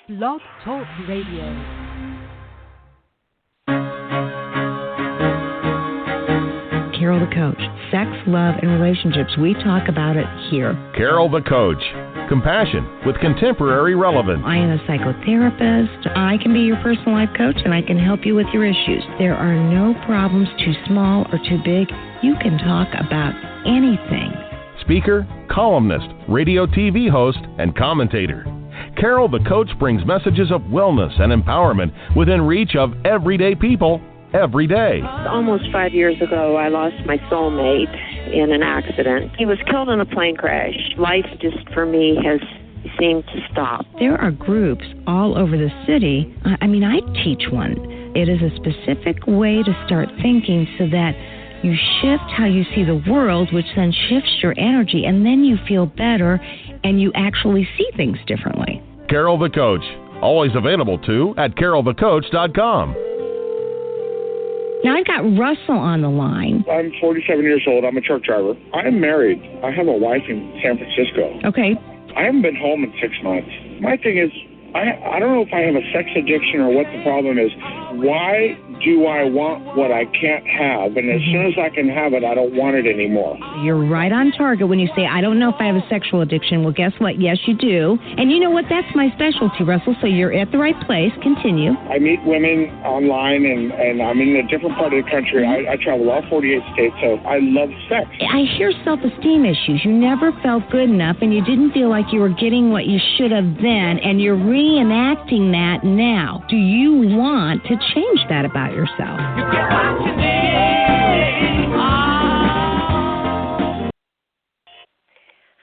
Blog Talk Radio. Carol the Coach. Sex, love, and relationships. We talk about it here. Carol the Coach. Compassion with contemporary relevance. I am a psychotherapist. I can be your personal life coach, and I can help you with your issues. There are no problems too small or too big. You can talk about anything. Speaker, columnist, radio TV host, and commentator. Carol the Coach brings messages of wellness and empowerment within reach of everyday people every day. Almost 5 years ago, I lost my soulmate in an accident. He was killed in a plane crash. Life just, for me, has seemed to stop. There are groups all over the city. I teach one. It is a specific way to start thinking so that you shift how you see the world, which then shifts your energy, and then you feel better and you actually see things differently. Carol the Coach. Always available, too, at carolthecoach.com. Now, I've got Russell on the line. I'm 47 years old. I'm a truck driver. I'm married. I have a wife in San Francisco. Okay. I haven't been home in 6 months. My thing is, I don't know if I have a sex addiction or what the problem is. Why do I want what I can't have? And as soon as I can have it, I don't want it anymore. You're right on target when you say, I don't know if I have a sexual addiction. Well, guess what? Yes, you do. And you know what? That's my specialty, Russell, so you're at the right place. Continue. I meet women online, and I'm in a different part of the country. I travel all 48 states, so I love sex. I hear self-esteem issues. You never felt good enough, and you didn't feel like you were getting what you should have then, and you're reenacting that now. Do you want to change that about yourself? You get what you need.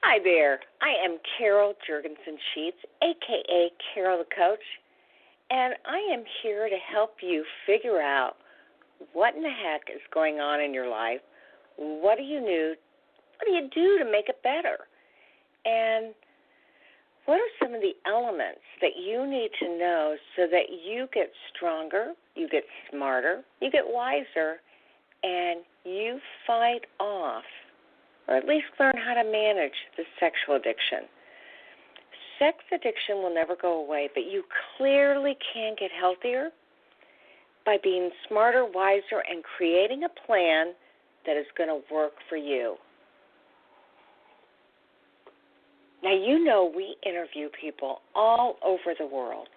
Hi there. I am Carol Jurgensen-Sheets, a.k.a. Carol the Coach, and I am here to help you figure out what in the heck is going on in your life. What do you do to make it better? And what are some of the elements that you need to know so that you get stronger, you get smarter, you get wiser, and you fight off, or at least learn how to manage the sexual addiction? Sex addiction will never go away, but you clearly can get healthier by being smarter, wiser, and creating a plan that is going to work for you. Now, you know we interview people all over the world.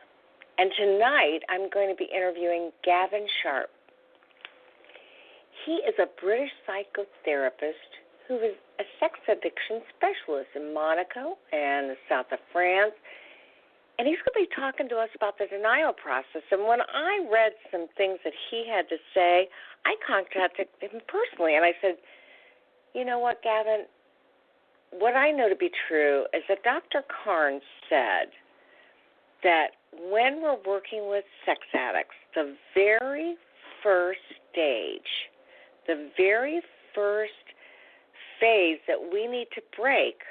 And tonight, I'm going to be interviewing Gavin Sharpe. He is a British psychotherapist who is a sex addiction specialist in Monaco and the south of France. And he's going to be talking to us about the denial process. And when I read some things that he had to say, I contacted him personally, and I said, you know what, Gavin? What I know to be true is that Dr. Carnes said that when we're working with sex addicts, the very first stage, the very first phase that we need to break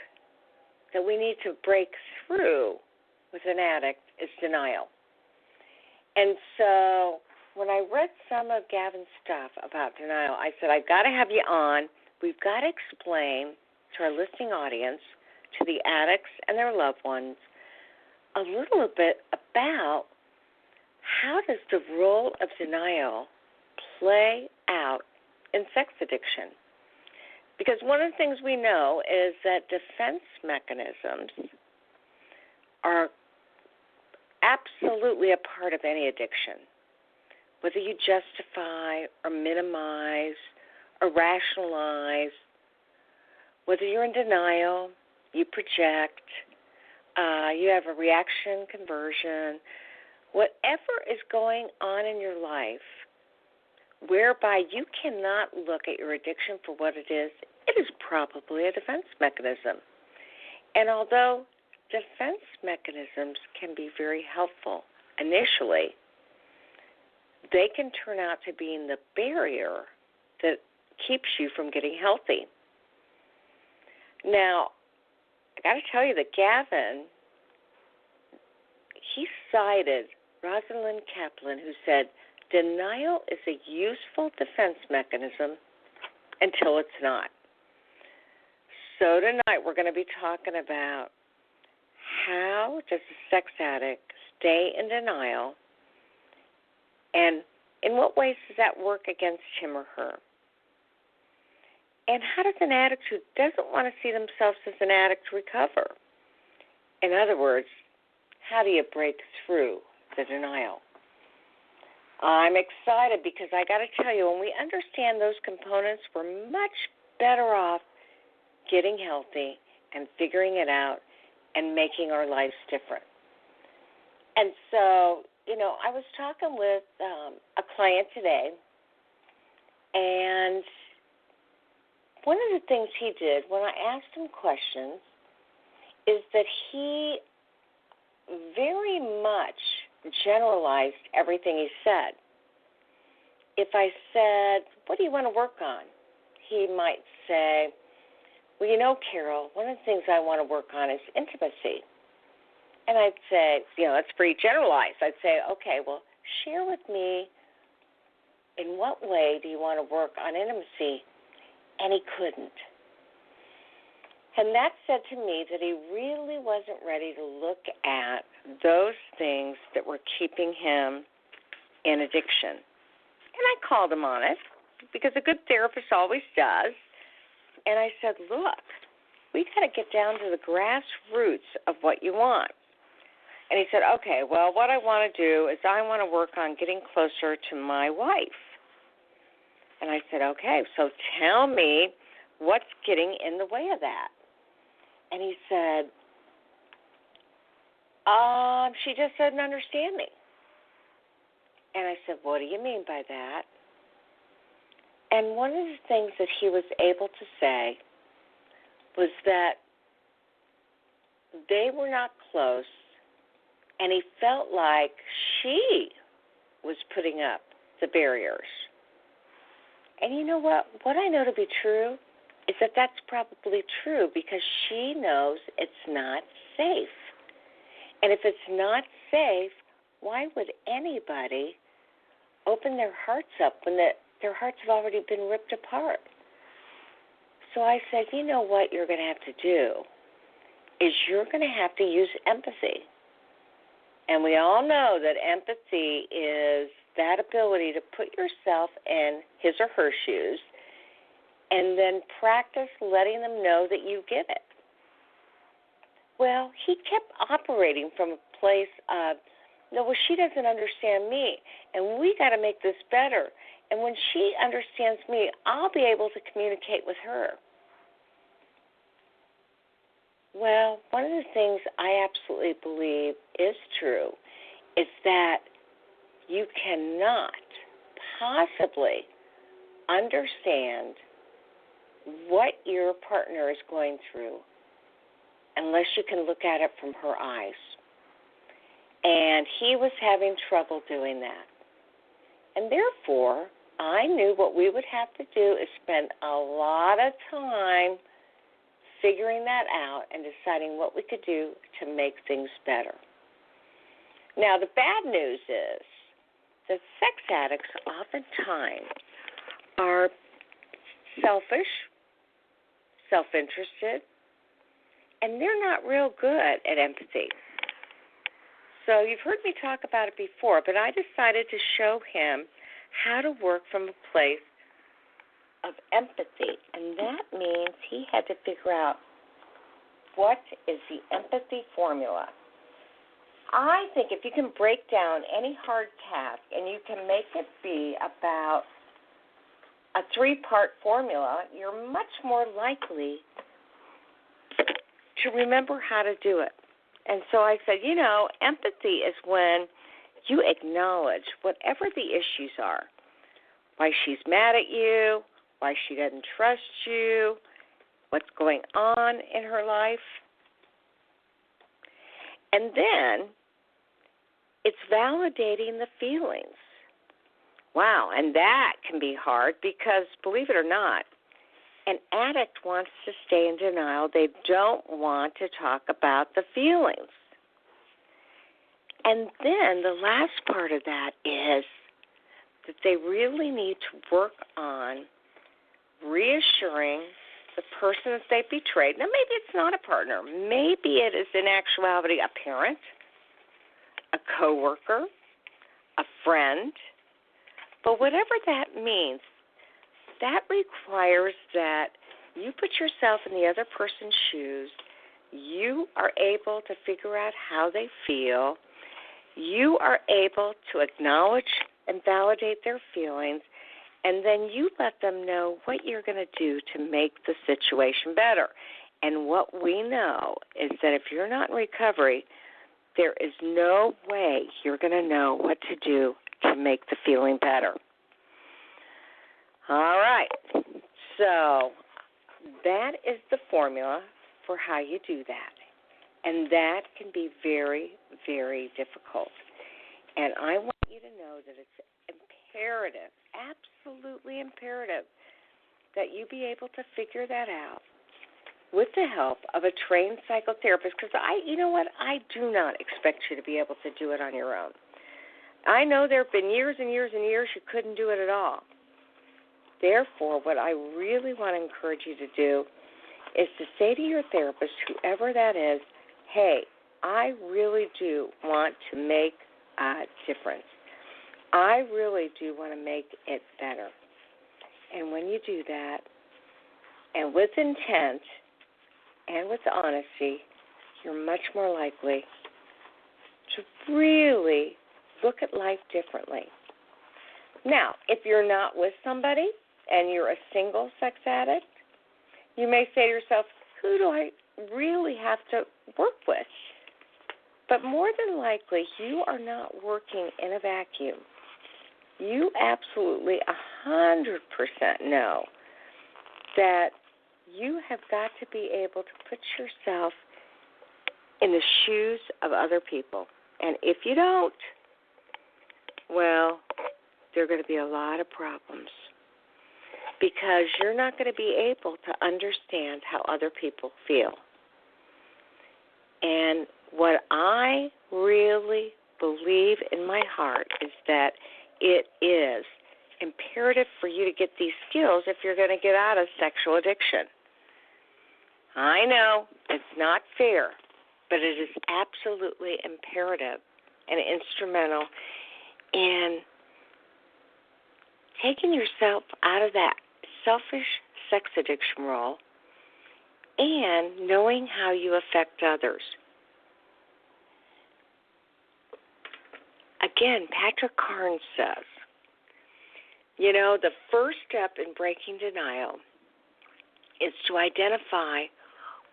through with an addict is denial. And so when I read some of Gavin's stuff about denial, I said, I've got to have you on. We've got to explain to our listening audience, to the addicts and their loved ones, a little bit about how does the role of denial play out in sex addiction. Because one of the things we know is that defense mechanisms are absolutely a part of any addiction. Whether you justify or minimize or rationalize, whether you're in denial, you project, you have a reaction conversion, whatever is going on in your life whereby you cannot look at your addiction for what it is probably a defense mechanism. And although defense mechanisms can be very helpful initially, they can turn out to be the barrier that keeps you from getting healthy. Now, I got to tell you that Gavin, he cited Rosalind Kaplan, who said, denial is a useful defense mechanism until it's not. So tonight we're going to be talking about how does a sex addict stay in denial, and in what ways does that work against him or her? And how does an addict who doesn't want to see themselves as an addict recover? In other words, how do you break through the denial? I'm excited because I got to tell you, when we understand those components, we're much better off getting healthy and figuring it out and making our lives different. And so, I was talking with a client today, and one of the things he did when I asked him questions is that he very much generalized everything he said. If I said, what do you want to work on? He might say, well, Carol, one of the things I want to work on is intimacy. And I'd say, that's pretty generalized. I'd say, okay, well, share with me in what way do you want to work on intimacy? And he couldn't. And that said to me that he really wasn't ready to look at those things that were keeping him in addiction. And I called him on it, because a good therapist always does. And I said, look, we got to get down to the grassroots of what you want. And he said, okay, well, what I want to do is I want to work on getting closer to my wife. And I said, okay, so tell me what's getting in the way of that. And he said, she just doesn't understand me. And I said, what do you mean by that? And one of the things that he was able to say was that they were not close, and he felt like she was putting up the barriers. And you know what? What I know to be true is that that's probably true, because she knows it's not safe. And if it's not safe, why would anybody open their hearts up when their hearts have already been ripped apart? So I said, you know what you're going to have to do is you're going to have to use empathy. And we all know that empathy is that ability to put yourself in his or her shoes and then practice letting them know that you get it. Well, he kept operating from a place of, no, well, she doesn't understand me, and we got to make this better. And when she understands me, I'll be able to communicate with her. Well, one of the things I absolutely believe is true is that you cannot possibly understand what your partner is going through unless you can look at it from her eyes. And he was having trouble doing that. And therefore, I knew what we would have to do is spend a lot of time figuring that out and deciding what we could do to make things better. Now, the bad news is that sex addicts oftentimes are selfish, self-interested, and they're not real good at empathy. So you've heard me talk about it before, but I decided to show him how to work from a place of empathy, and that means he had to figure out what is the empathy formula. I think if you can break down any hard task and you can make it be about a 3-part formula, you're much more likely to remember how to do it. And so I said, empathy is when you acknowledge whatever the issues are, why she's mad at you, why she doesn't trust you, what's going on in her life. And then it's validating the feelings. Wow, and that can be hard because, believe it or not, an addict wants to stay in denial. They don't want to talk about the feelings. And then the last part of that is that they really need to work on reassuring the person that they betrayed. Now, maybe it's not a partner. Maybe it is in actuality a parent, a coworker, a friend. But whatever that means, that requires that you put yourself in the other person's shoes. You are able to figure out how they feel. You are able to acknowledge and validate their feelings, and then you let them know what you're going to do to make the situation better. And what we know is that if you're not in recovery, there is no way you're going to know what to do to make the feeling better. All right. So that is the formula for how you do that. And that can be very, very difficult. And I want you to know that it's imperative, absolutely imperative, that you be able to figure that out with the help of a trained psychotherapist, because you know what, I do not expect you to be able to do it on your own. I know there have been years and years and years you couldn't do it at all. Therefore, what I really want to encourage you to do is to say to your therapist, whoever that is, hey, I really do want to make a difference. I really do want to make it better. And when you do that, and with intent and with honesty, you're much more likely to really look at life differently. Now, if you're not with somebody and you're a single sex addict, you may say to yourself, who do I really have to work with? But more than likely, you are not working in a vacuum. You absolutely 100% know that you have got to be able to put yourself in the shoes of other people. And if you don't, well, there are going to be a lot of problems, because you're not going to be able to understand how other people feel. And what I really believe in my heart is that it is imperative for you to get these skills if you're going to get out of sexual addiction. I know it's not fair, but it is absolutely imperative and instrumental in taking yourself out of that selfish sex addiction role and knowing how you affect others. Again, Patrick Carnes says, the first step in breaking denial is to identify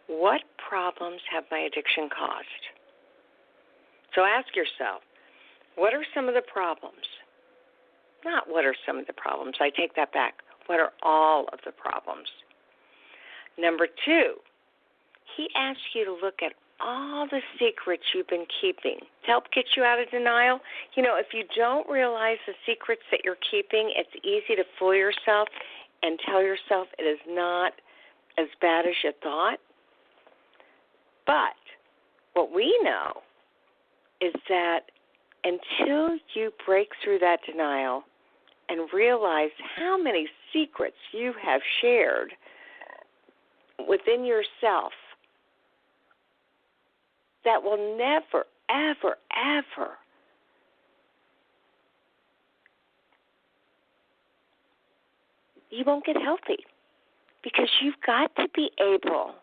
what problems have my addiction caused. So ask yourself, what are some of the problems? Not what are some of the problems. I take that back. What are all of the problems? Number 2, he asks you to look at all the secrets you've been keeping to help get you out of denial. If you don't realize the secrets that you're keeping, it's easy to fool yourself and tell yourself it is not as bad as you thought. But what we know is that until you break through that denial and realize how many secrets you have shared within yourself that will never, ever, ever you won't get healthy, because you've got to be able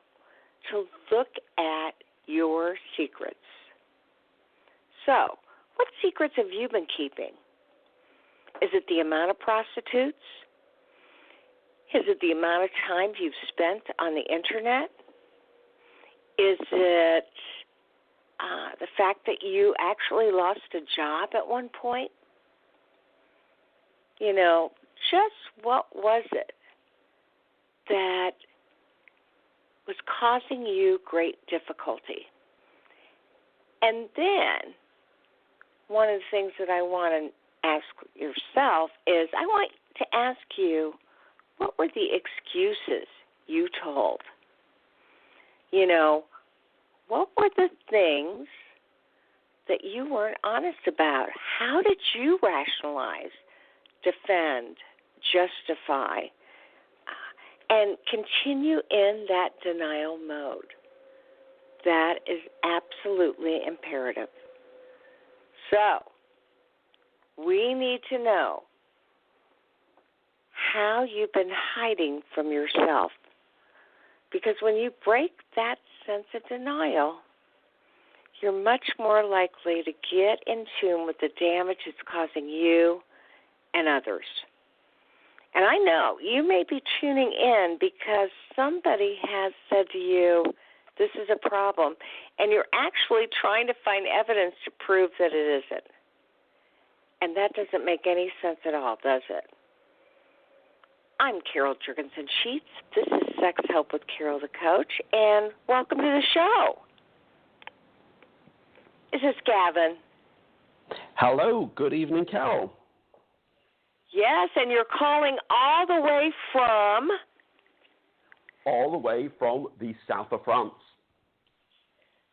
to look at your secrets. So, what secrets have you been keeping? Is it the amount of prostitutes? Is it the amount of time you've spent on the internet? Is it the fact that you actually lost a job at one point? Just what was it that was causing you great difficulty? And then one of the things that I want to ask yourself is, I want to ask you, what were the excuses you told? What were the things that you weren't honest about? How did you rationalize, defend, justify? and continue in that denial mode. That is absolutely imperative. So, we need to know how you've been hiding from yourself. Because when you break that sense of denial, you're much more likely to get in tune with the damage it's causing you and others. And I know you may be tuning in because somebody has said to you, this is a problem, and you're actually trying to find evidence to prove that it isn't. And that doesn't make any sense at all, does it? I'm Carol Jurgensen-Sheets. This is Sex Help with Carol the Coach, and welcome to the show. Is this Gavin? Hello. Good evening, Carol. Yes, and you're calling all the way from? All the way from the south of France.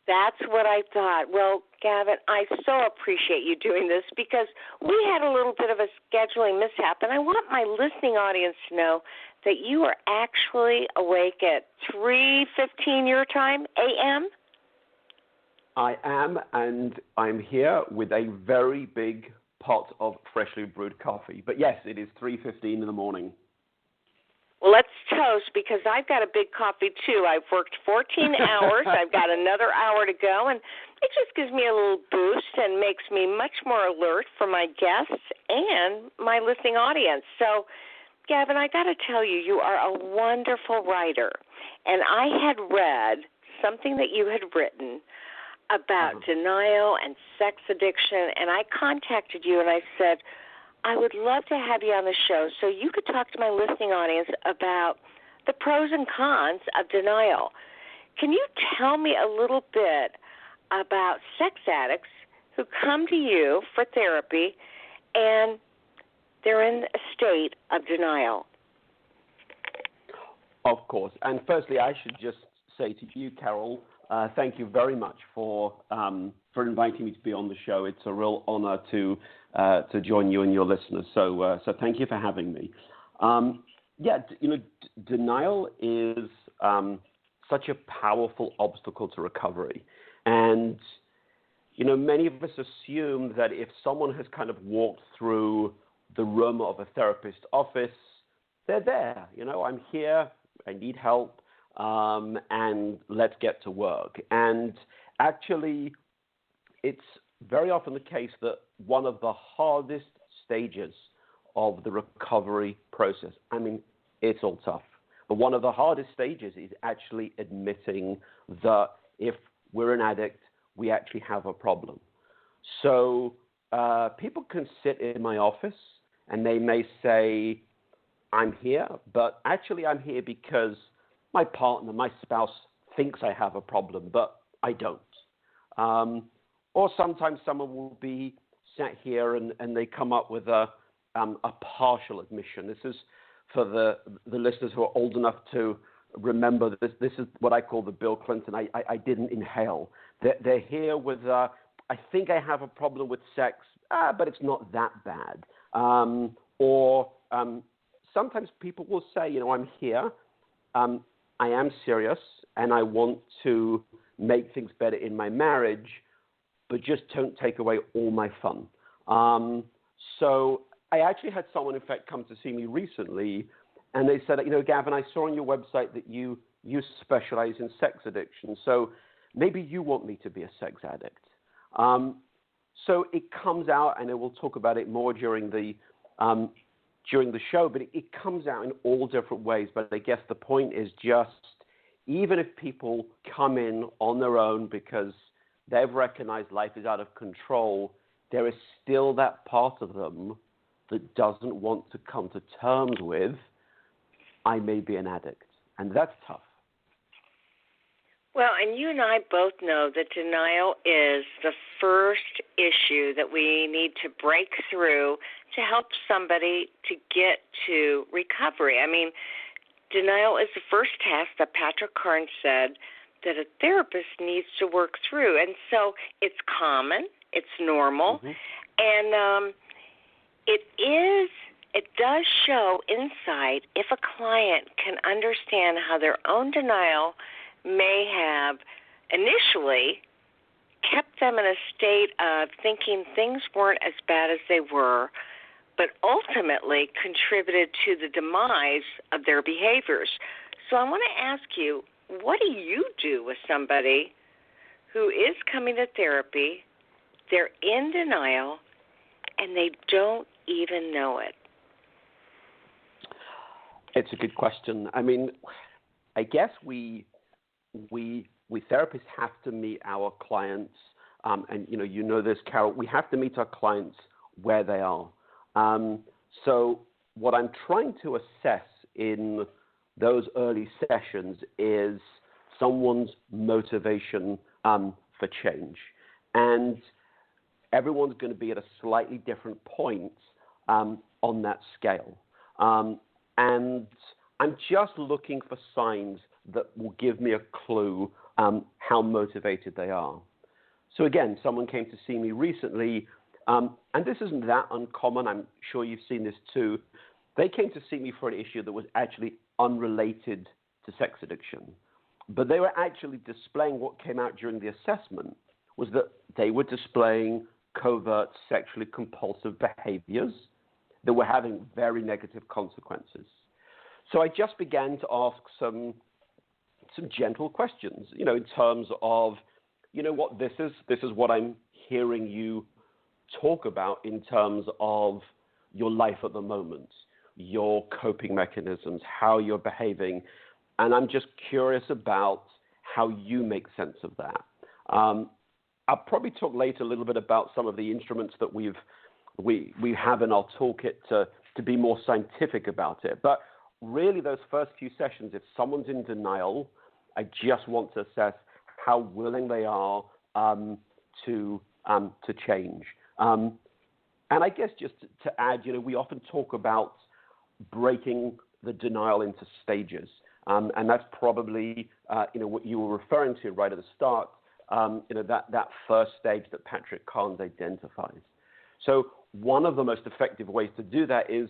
That's what I thought. Well, Gavin, I so appreciate you doing this because we had a little bit of a scheduling mishap, and I want my listening audience to know that you are actually awake at 3:15 your time, a.m.? I am, and I'm here with a very big pot of freshly brewed coffee. But yes, it is 3:15 in the morning. Well, let's toast because I've got a big coffee, too. I've worked 14 hours. I've got another hour to go, and it just gives me a little boost and makes me much more alert for my guests and my listening audience. So, Gavin, I got to tell you, you are a wonderful writer, and I had read something that you had written about denial and sex addiction, and I contacted you and I said, I would love to have you on the show so you could talk to my listening audience about the pros and cons of denial. Can you tell me a little bit about sex addicts who come to you for therapy and they're in a state of denial? Of course. And firstly, I should just say to you, Carol, thank you very much for inviting me to be on the show. It's a real honor to join you and your listeners. So thank you for having me. Denial is such a powerful obstacle to recovery. And, many of us assume that if someone has kind of walked through the room of a therapist's office, they're there. I'm here, I need help, and let's get to work. And actually, it's very often the case that one of the hardest stages of the recovery process, it's all tough, but one of the hardest stages is actually admitting that if we're an addict, we actually have a problem. So people can sit in my office and they may say, I'm here, but actually I'm here because my partner, my spouse thinks I have a problem, but I don't. Or sometimes someone will be sat here and they come up with a partial admission. This is for the listeners who are old enough to remember that this is what I call the Bill Clinton, I didn't inhale. They're here with, I think I have a problem with sex, but it's not that bad. Or sometimes people will say, I'm here, I am serious, and I want to make things better in my marriage, but just don't take away all my fun. So I actually had someone, in fact, come to see me recently, and they said, Gavin, I saw on your website that you specialize in sex addiction, so maybe you want me to be a sex addict. So it comes out, and we'll talk about it more during the show, but it comes out in all different ways. But I guess the point is just, even if people come in on their own because they've recognized life is out of control, there is still that part of them that doesn't want to come to terms with, I may be an addict. And that's tough. Well, and you and I both know that denial is the first issue that we need to break through to help somebody to get to recovery. Denial is the first task that Patrick Carnes said that a therapist needs to work through. And so it's common, it's normal, and it is it does show insight if a client can understand how their own denial may have initially kept them in a state of thinking things weren't as bad as they were, but ultimately contributed to the demise of their behaviors. So I want to ask you, what do you do with somebody who is coming to therapy, they're in denial, and they don't even know it? It's a good question. I mean, I guess we therapists have to meet our clients, and you know this, Carol. We have to meet our clients where they are. So what I'm trying to assess in those early sessions is someone's motivation for change, and everyone's going to be at a slightly different point on that scale. And I'm just looking for signs that will give me a clue how motivated they are. So again, someone came to see me recently, and this isn't that uncommon. I'm sure you've seen this too. They came to see me for an issue that was actually unrelated to sex addiction. But they were actually displaying what came out during the assessment was that they were displaying covert sexually compulsive behaviors that were having very negative consequences. So I just began to ask some gentle questions, in terms of, what this is what I'm hearing you talk about in terms of your life at the moment, your coping mechanisms, how you're behaving. And I'm just curious about how you make sense of that. I'll probably talk later a little bit about some of the instruments that we have in our toolkit to be more scientific about it. But really, those first few sessions, if someone's in denial, I just want to assess how willing they are to change. And I guess just to add, we often talk about breaking the denial into stages. And that's probably, what you were referring to right at the start, that first stage that Patrick Carnes identifies. So one of the most effective ways to do that is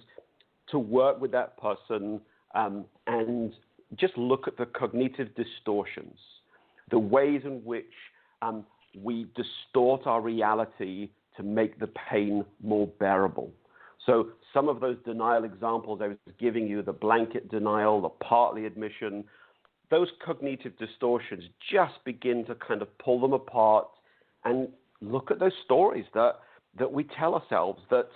to work with that person and just look at the cognitive distortions, the ways in which we distort our reality to make the pain more bearable. So some of those denial examples I was giving you, the blanket denial, the partly admission, those cognitive distortions, just begin to kind of pull them apart and look at those stories that we tell ourselves that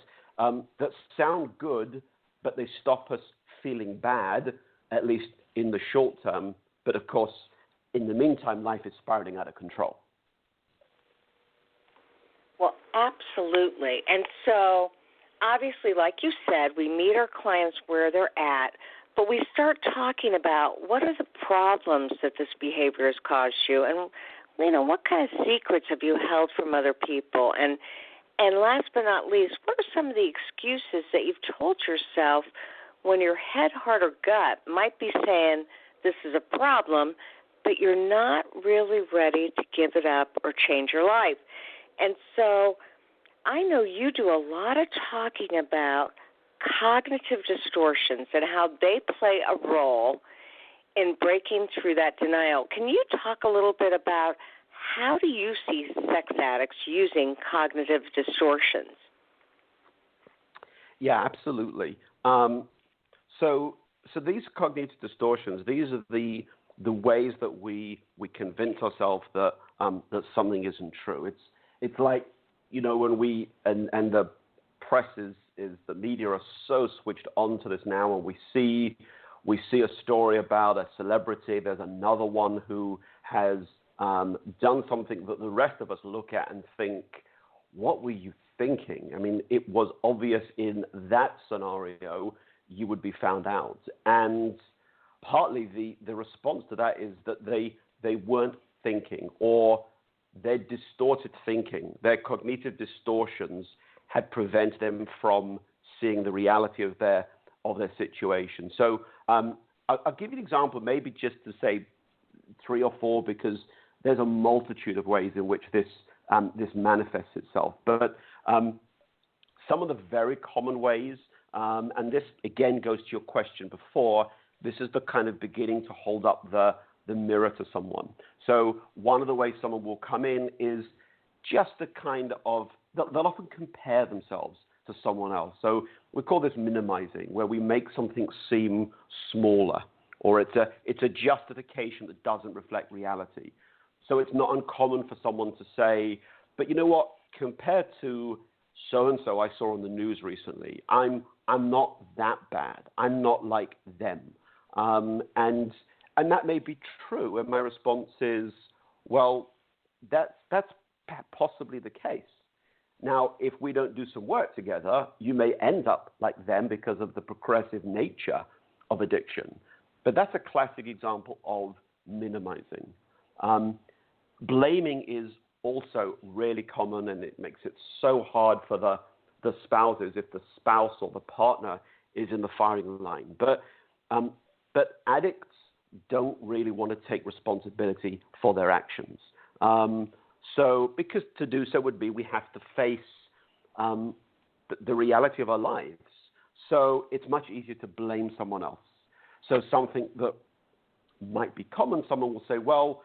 sound good, but they stop us feeling bad, at least in the short term. But of course, in the meantime, life is spiraling out of control. Well, absolutely. And so, obviously, like you said, we meet our clients where they're at, but we start talking about what are the problems that this behavior has caused you, and what kind of secrets have you held from other people, and last but not least, what are some of the excuses that you've told yourself when your head, heart, or gut might be saying this is a problem, but you're not really ready to give it up or change your life? And so I know you do a lot of talking about cognitive distortions and how they play a role in breaking through that denial. Can you talk a little bit about how do you see sex addicts using cognitive distortions? Yeah, absolutely. So these cognitive distortions, these are the ways that we convince ourselves that something isn't true. It's like, when we and the press is the media are so switched on to this now, and we see a story about a celebrity. There's another one who has done something that the rest of us look at and think, what were you thinking? I mean, it was obvious in that scenario you would be found out. And partly the response to that is that they weren't thinking, or their distorted thinking, their cognitive distortions had prevented them from seeing the reality of their situation. So I'll give you an example, maybe just to say 3 or 4, because there's a multitude of ways in which this manifests itself. But some of the very common ways And this, again, goes to your question before. This is the kind of beginning to hold up the mirror to someone. So one of the ways someone will come in is just the kind of, they'll often compare themselves to someone else. So we call this minimizing, where we make something seem smaller, or it's a justification that doesn't reflect reality. So it's not uncommon for someone to say, but you know what, compared to so-and-so I saw on the news recently, I'm not that bad. I'm not like them. And that may be true. And my response is, well, that's possibly the case. Now, if we don't do some work together, you may end up like them because of the progressive nature of addiction. But that's a classic example of minimizing. Blaming is also really common, and it makes it so hard for the spouses if the spouse or the partner is in the firing line. But addicts don't really want to take responsibility for their actions. So because to do so would be we have to face the reality of our lives. So it's much easier to blame someone else. So something that might be common, someone will say, well,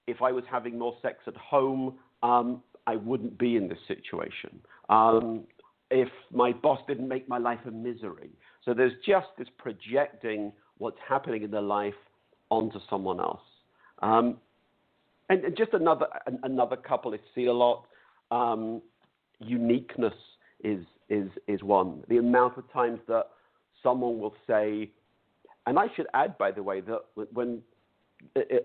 if I was having more sex at home, I wouldn't be in this situation. If my boss didn't make my life a misery. So there's just this projecting what's happening in their life onto someone else. And just another couple I see a lot. Uniqueness is one. The amount of times that someone will say, and I should add, by the way, that when,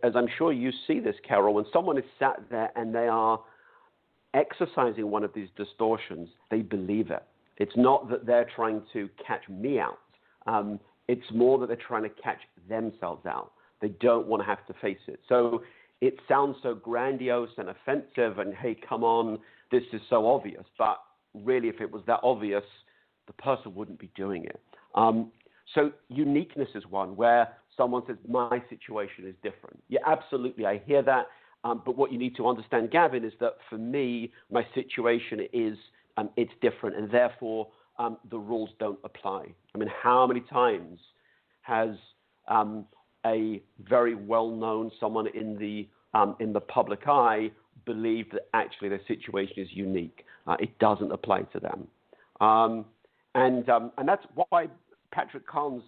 as I'm sure you see this, Carol, when someone is sat there and they are exercising one of these distortions, they believe it. It's not that they're trying to catch me out. It's more that they're trying to catch themselves out. They don't want to have to face it. So it sounds so grandiose and offensive and, hey, come on, this is so obvious. But really, if it was that obvious, the person wouldn't be doing it. So uniqueness is one where someone says, my situation is different. Yeah, absolutely, I hear that. But what you need to understand, Gavin, is that for me, my situation is, it's different, and therefore the rules don't apply. I mean, how many times has a very well-known someone in the public eye believed that actually their situation is unique? It doesn't apply to them. And that's why Patrick Carnes,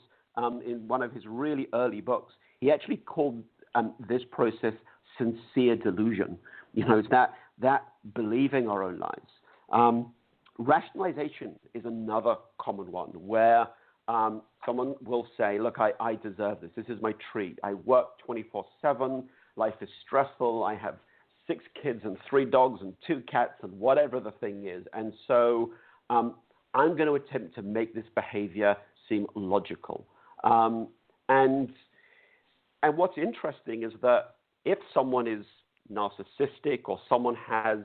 in one of his really early books, he actually called this process sincere delusion. You know, it's that believing our own lies. Rationalization is another common one where someone will say, look, I deserve this. This is my treat. I work 24/7. Life is stressful. I have 6 kids and 3 dogs and 2 cats and whatever the thing is. And so I'm going to attempt to make this behavior seem logical. And what's interesting is that if someone is narcissistic or someone has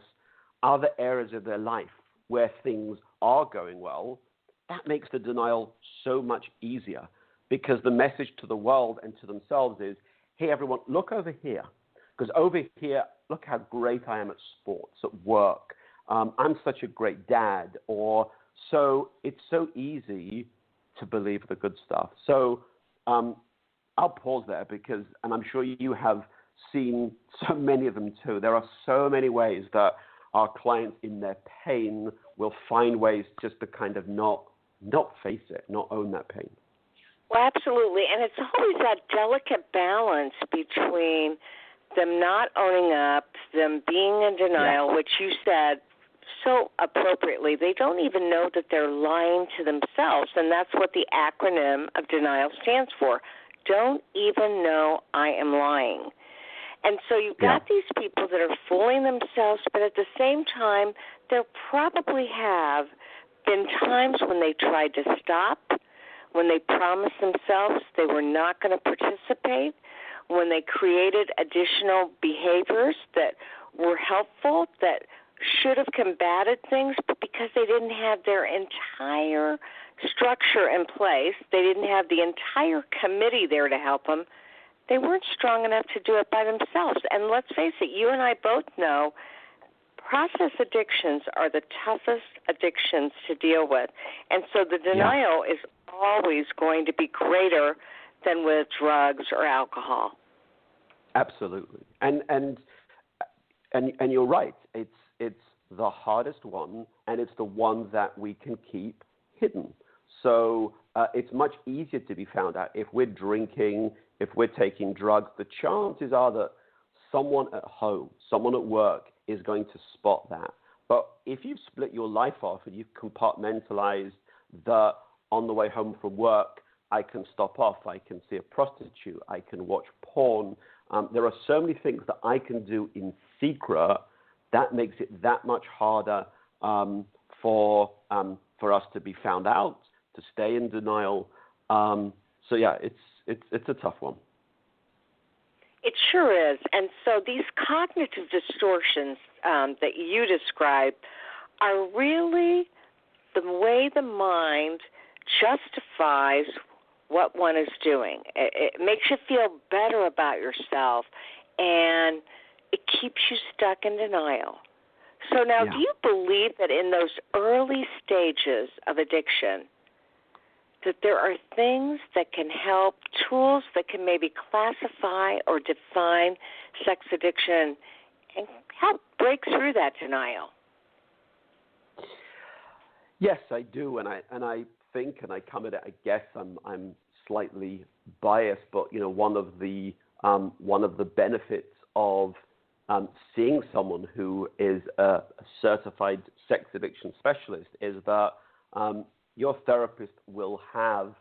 other areas of their life where things are going well, that makes the denial so much easier because the message to the world and to themselves is, hey, everyone, look over here. Because over here, look how great I am at sports, at work. I'm such a great dad. Or so it's so easy to believe the good stuff. So I'll pause there because, and I'm sure you have seen so many of them too. There are so many ways that our clients in their pain will find ways just to kind of not face it, not own that pain. Well, absolutely. And it's always that delicate balance between them not owning up, them being in denial, which you said so appropriately. They don't even know that they're lying to themselves, and that's what the acronym of denial stands for. Don't even know I am lying. And so you've got these people that are fooling themselves, but at the same time, there probably have been times when they tried to stop, when they promised themselves they were not going to participate, when they created additional behaviors that were helpful, that should have combated things, but because they didn't have their entire structure in place, they didn't have the entire committee there to help them, they weren't strong enough to do it by themselves. And let's face it, you and I both know process addictions are the toughest addictions to deal with. And so the denial is always going to be greater than with drugs or alcohol. Absolutely. And you're right. It's the hardest one, and it's the one that we can keep hidden. So it's much easier to be found out. If we're drinking, if we're taking drugs, the chances are that someone at home, someone at work is going to spot that. But if you've split your life off and you've compartmentalized that on the way home from work, I can stop off, I can see a prostitute, I can watch porn. There are so many things that I can do in secret that makes it that much harder for us to be found out, to stay in denial. So yeah, it's a tough one. It sure is. And so these cognitive distortions that you describe are really the way the mind justifies what one is doing. It makes you feel better about yourself, and it keeps you stuck in denial. So now, do you believe that in those early stages of addiction, that there are things that can help, tools that can maybe classify or define sex addiction and help break through that denial? Yes, I do, and I think, and I come at it. I guess I'm slightly biased, but one of the benefits of seeing someone who is a certified sex addiction specialist is that your therapist will have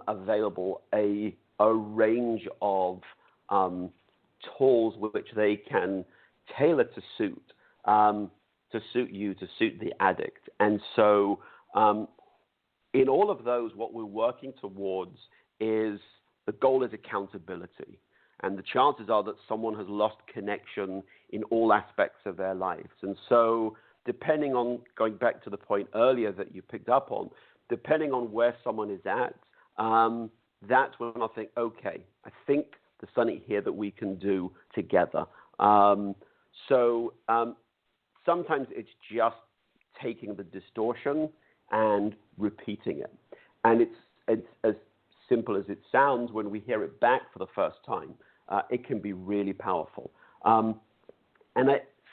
available a range of tools which they can tailor to suit you, to suit the addict. And so in all of those, what we're working towards is the goal is accountability. And the chances are that someone has lost connection in all aspects of their lives. And so depending on, going back to the point earlier that you picked up on, depending on where someone is at, that's when I think, okay, I think there's something here that we can do together. So sometimes it's just taking the distortion and repeating it. And it's as simple as it sounds. When we hear it back for the first time, it can be really powerful. And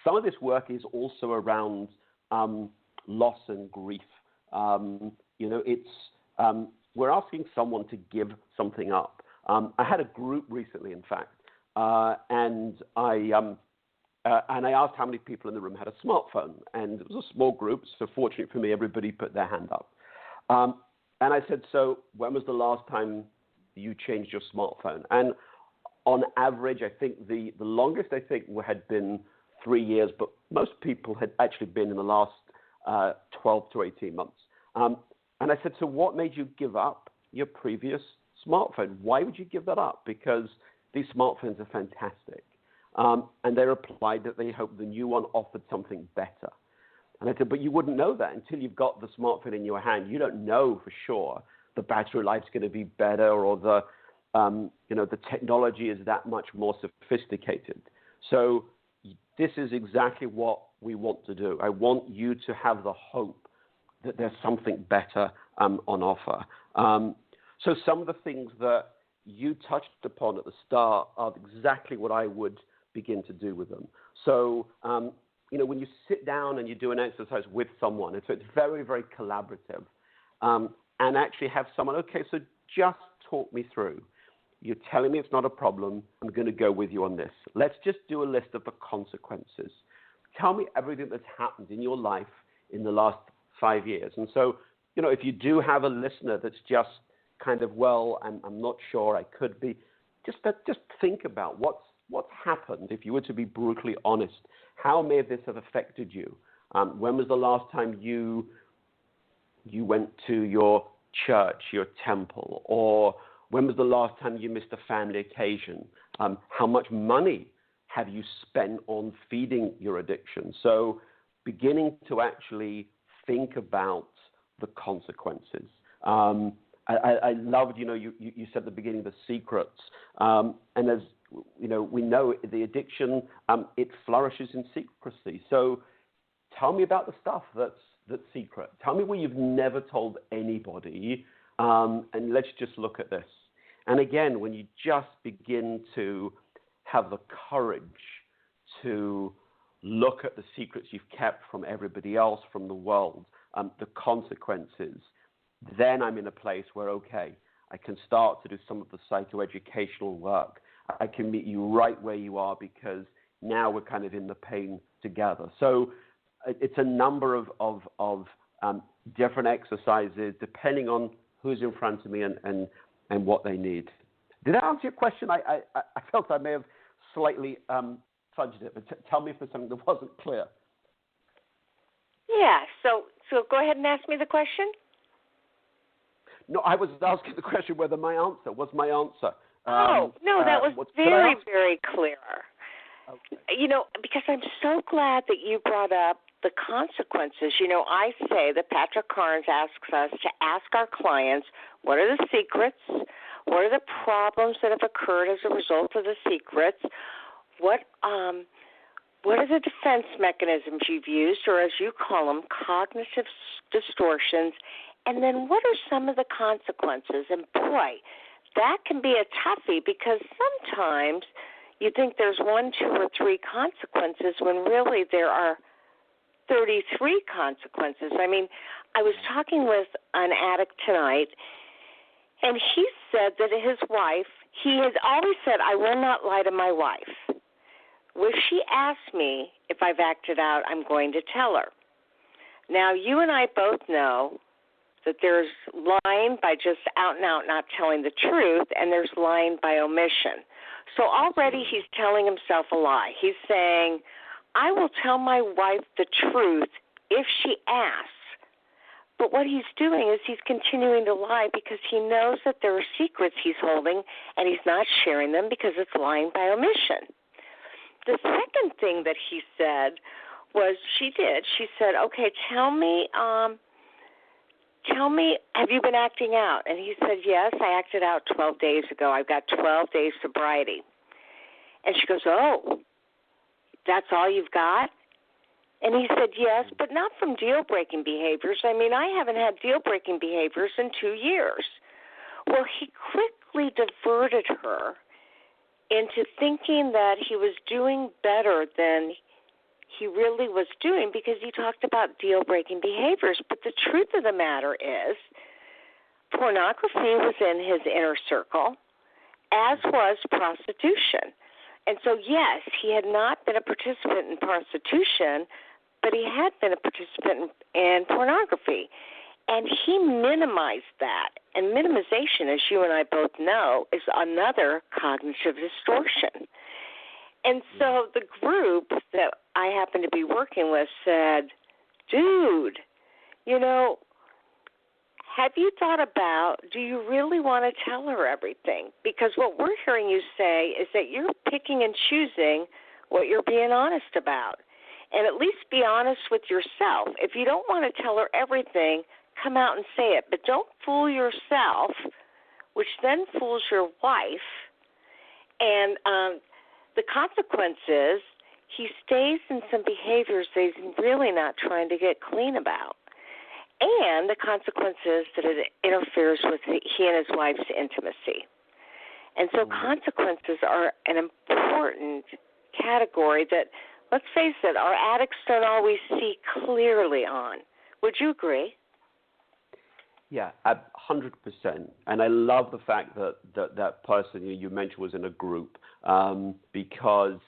some of this work is also around loss and grief. We're asking someone to give something up. I had a group recently, in fact, and I asked how many people in the room had a smartphone, and it was a small group. So fortunately for me, everybody put their hand up. And I said, so when was the last time you changed your smartphone? And on average, I think the longest had been 3 years, but most people had actually been in the last 12 to 18 months. And I said, so what made you give up your previous smartphone? Why would you give that up? Because these smartphones are fantastic. And they replied that they hoped the new one offered something better. And I said, but you wouldn't know that until you've got the smartphone in your hand. You don't know for sure the battery life's going to be better, or the technology is that much more sophisticated. So this is exactly what we want to do. I want you to have the hope that there's something better on offer. So some of the things that you touched upon at the start are exactly what I would begin to do with them. So, when you sit down and you do an exercise with someone, it's very, very collaborative, and actually have someone, okay, so just talk me through. You're telling me it's not a problem. I'm going to go with you on this. Let's just do a list of the consequences. Tell me everything that's happened in your life in the last 5 years. And so, if you do have a listener that's just kind of, well, I'm not sure, I could be, just think about what's happened. If you were to be brutally honest, how may this have affected you? When was the last time you went to your church, your temple, or when was the last time you missed a family occasion? How much money have you spent on feeding your addiction? So beginning to actually think about the consequences. I loved, you said at the beginning, the secrets. And as we know the addiction, it flourishes in secrecy. So tell me about the stuff that's secret. Tell me where you've never told anybody, and let's just look at this. And again, when you just begin to have the courage to look at the secrets you've kept from everybody else, from the world, the consequences, then I'm in a place where, okay, I can start to do some of the psychoeducational work. I can meet you right where you are because now we're kind of in the pain together. So it's a number of different exercises depending on who's in front of me and what they need. Did that answer your question? I felt I may have slightly fudged it, but tell me if there's something that wasn't clear. Yeah, so go ahead and ask me the question. No, I was asking the question whether my answer was my answer. No, that was very clear. Okay. You know, because I'm so glad that you brought up the consequences. You know, I say that Patrick Carnes asks us to ask our clients, what are the secrets? What are the problems that have occurred as a result of the secrets? What are the defense mechanisms you've used, or as you call them, cognitive distortions? And then what are some of the consequences? And boy, that can be a toughie because sometimes you think there's 1, 2, or 3 consequences when really there are 33 consequences. I mean, I was talking with an addict tonight, and he said that his wife, he has always said, I will not lie to my wife. If she asks me if I've acted out, I'm going to tell her. Now, you and I both know that there's lying by just out and out not telling the truth, and there's lying by omission. So already he's telling himself a lie. He's saying, I will tell my wife the truth if she asks. But what he's doing is he's continuing to lie because he knows that there are secrets he's holding, and he's not sharing them because it's lying by omission. The second thing that he said was she said, okay, tell me, have you been acting out? And he said, yes, I acted out 12 days ago. I've got 12 days sobriety. And she goes, oh, that's all you've got? And he said, yes, but not from deal-breaking behaviors. I mean, I haven't had deal-breaking behaviors in 2 years. Well, he quickly diverted her into thinking that he was doing better than he really was doing because he talked about deal-breaking behaviors. But the truth of the matter is pornography was in his inner circle, as was prostitution. And so, yes, he had not been a participant in prostitution, but he had been a participant in pornography. And he minimized that. And minimization, as you and I both know, is another cognitive distortion. And so the group that I happened to be working with said, dude, you know, have you thought about, do you really want to tell her everything? Because what we're hearing you say is that you're picking and choosing what you're being honest about. And at least be honest with yourself. If you don't want to tell her everything, come out and say it. But don't fool yourself, which then fools your wife. And the consequence is he stays in some behaviors that he's really not trying to get clean about. And the consequence is that it interferes with he and his wife's intimacy. And so consequences are an important category that, let's face it, our addicts don't always see clearly on. Would you agree? Yeah, 100%. And I love the fact that person you mentioned was in a group because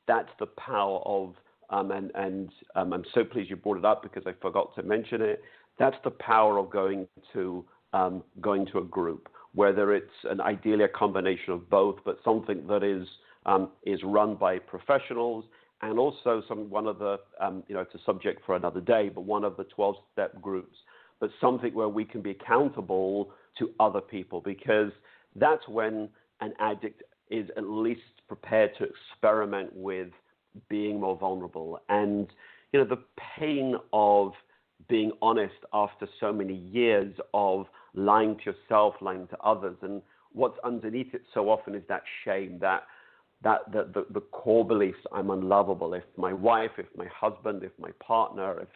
that's the power of, and I'm so pleased you brought it up because I forgot to mention it. That's the power of going to a group, whether it's ideally a combination of both, but something that is run by professionals, and also one of the it's a subject for another day, but one of the 12-step groups, but something where we can be accountable to other people, because that's when an addict is at least prepared to experiment with being more vulnerable. And the pain of being honest after so many years of lying to yourself, lying to others, and what's underneath it so often is that shame, that the core beliefs, I'm unlovable. If my wife, if my husband, if my partner, if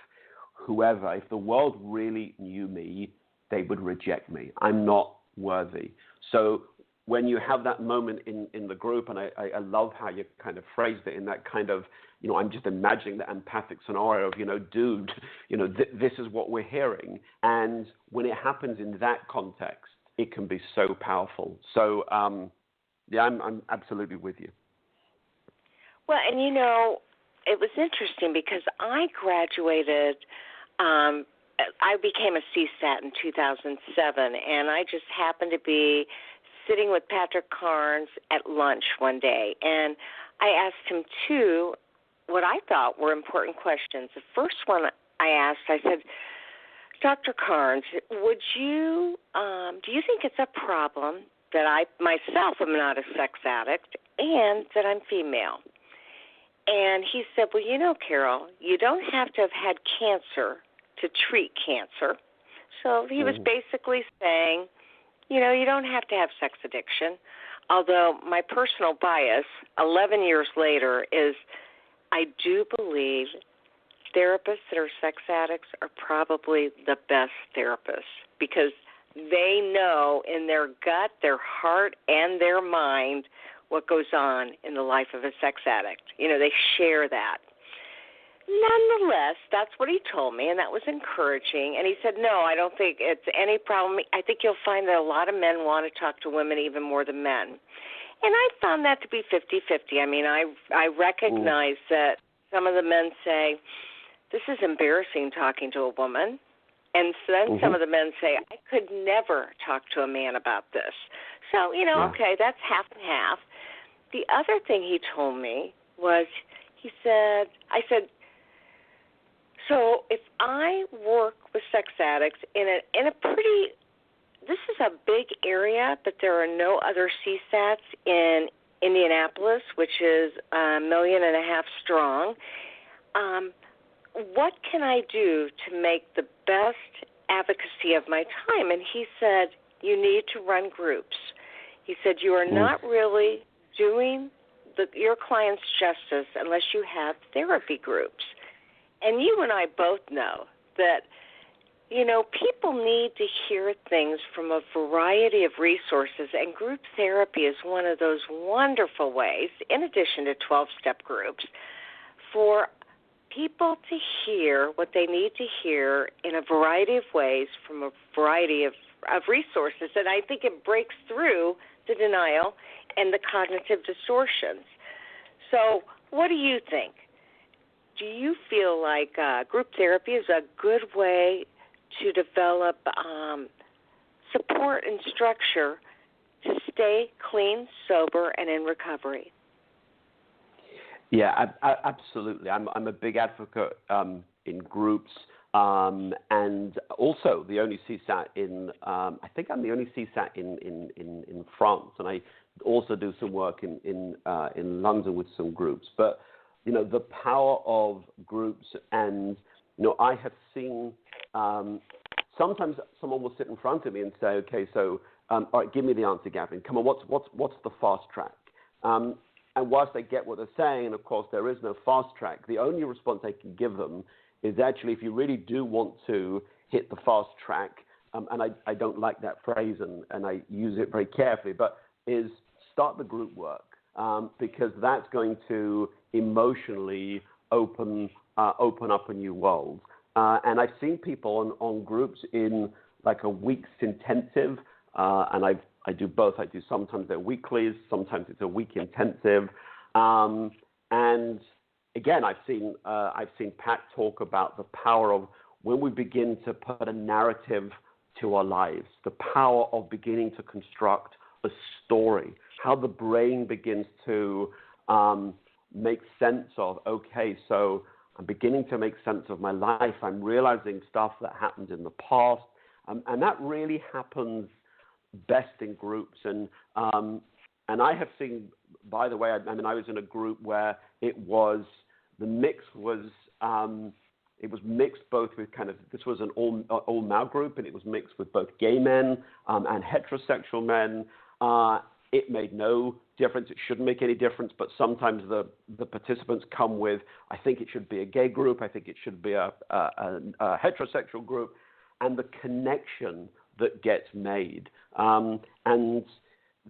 whoever, if the world really knew me, they would reject me. I'm not worthy. So when you have that moment in the group, and I love how you kind of phrased it in that kind of, I'm just imagining the empathic scenario of, dude, this is what we're hearing. And when it happens in that context, it can be so powerful. So, yeah, I'm absolutely with you. Well, and it was interesting because I graduated, I became a CSAT in 2007, and I just happened to be sitting with Patrick Carnes at lunch one day, and I asked him two what I thought were important questions. The first one I asked, I said, Dr. Carnes, do you think it's a problem that I myself am not a sex addict and that I'm female? And he said, well, Carol, you don't have to have had cancer to treat cancer. So he was basically saying, you don't have to have sex addiction. Although my personal bias, 11 years later, is I do believe therapists that are sex addicts are probably the best therapists because they know in their gut, their heart, and their mind what goes on in the life of a sex addict. They share that. Nonetheless, that's what he told me, and that was encouraging. And he said, no, I don't think it's any problem. I think you'll find that a lot of men want to talk to women even more than men. And I found that to be 50-50. I mean, I recognize that some of the men say, this is embarrassing talking to a woman. And so then some of the men say, I could never talk to a man about this. So, okay, that's half and half. The other thing he told me was, I said, so if I work with sex addicts in a pretty, this is a big area, but there are no other CSATs in Indianapolis, which is 1.5 million strong. What can I do to make the best advocacy of my time? And he said, you need to run groups. He said, you are not really doing your clients justice unless you have therapy groups. And you and I both know that, people need to hear things from a variety of resources, and group therapy is one of those wonderful ways, in addition to 12-step groups, for people to hear what they need to hear in a variety of ways from a variety of resources. And I think it breaks through the denial and the cognitive distortions. So what do you think? Do you feel like group therapy is a good way to develop support and structure to stay clean, sober, and in recovery? Yeah, absolutely. I'm a big advocate in groups, and also the only CSAT in. I think I'm the only CSAT in France, and I also do some work in London with some groups. But the power of groups, and I have seen. Sometimes someone will sit in front of me and say, "Okay, so all right, give me the answer, Gavin. Come on, what's the fast track?" And whilst I get what they're saying, and of course there is no fast track, the only response I can give them is actually, if you really do want to hit the fast track, and I don't like that phrase and I use it very carefully, but is start the group work, because that's going to emotionally open up a new world. And I've seen people on groups in like a week's intensive, and I do both. I do sometimes they're weeklies, sometimes it's a week intensive, and again, I've seen Pat talk about the power of when we begin to put a narrative to our lives, the power of beginning to construct a story, how the brain begins to make sense of, okay, so I'm beginning to make sense of my life. I'm realizing stuff that happened in the past, and that really happens best in groups. And I have seen, by the way, I was in a group where the mix was it was mixed both with this was an all male group, and it was mixed with both gay men and heterosexual men. it made no difference. It shouldn't make any difference. But sometimes the participants come with, I think it should be a gay group. I think it should be a heterosexual group. And the connection that gets made. And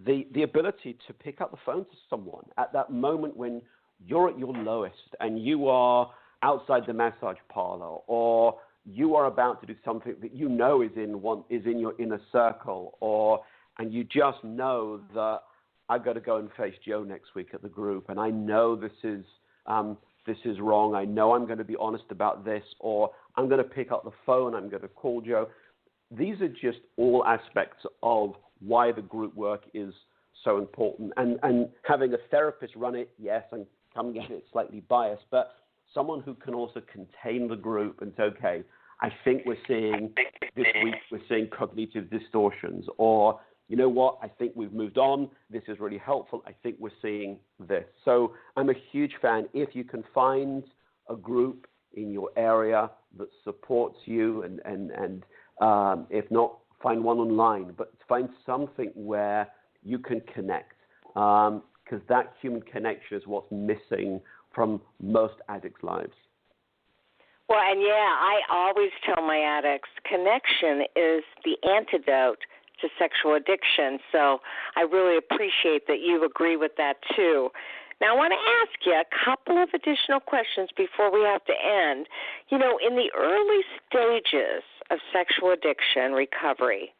the ability to pick up the phone to someone at that moment when you're at your lowest and you are outside the massage parlor, or you are about to do something that you know is in your inner circle, and you just know that I've got to go and face Joe next week at the group, and I know this is wrong. I know I'm going to be honest about this, or I'm going to pick up the phone. I'm going to call Joe. These are just all aspects of why the group work is so important. And having a therapist run it, yes, and come get it slightly biased, but someone who can also contain the group and say, okay, I think we're seeing this week, we're seeing cognitive distortions, or you know what, I think we've moved on. This is really helpful. I think we're seeing this. So I'm a huge fan. If you can find a group in your area that supports you, and if not, find one online, but find something where you can connect, because that human connection is what's missing from most addicts' lives. Well, and I always tell my addicts, connection is the antidote to sexual addiction. So I really appreciate that you agree with that too. Now, I want to ask you a couple of additional questions before we have to end. You know, in the early stages of sexual addiction recovery,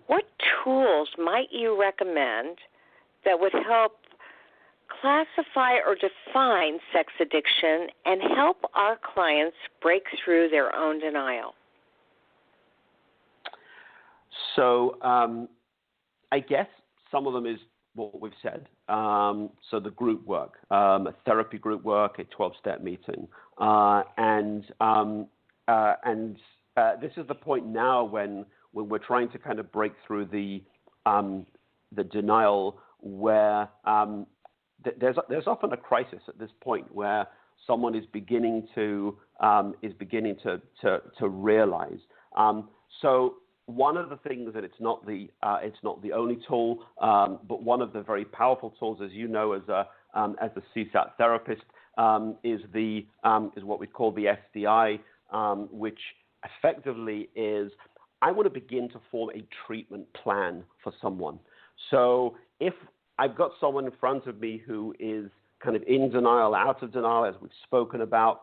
what tools might you recommend that would help classify or define sex addiction and help our clients break through their own denial? So I guess some of them is what we've said. So the group work, a therapy group work, a 12-step meeting. And this is the point now when we're trying to kind of break through the denial, where there's often a crisis at this point where someone is beginning to realize. So one of the things that it's not the only tool, but one of the very powerful tools, as you know, as a CSAT therapist, is what we call the SDI, which effectively is, I want to begin to form a treatment plan for someone. So if I've got someone in front of me who is kind of in denial, out of denial, as we've spoken about,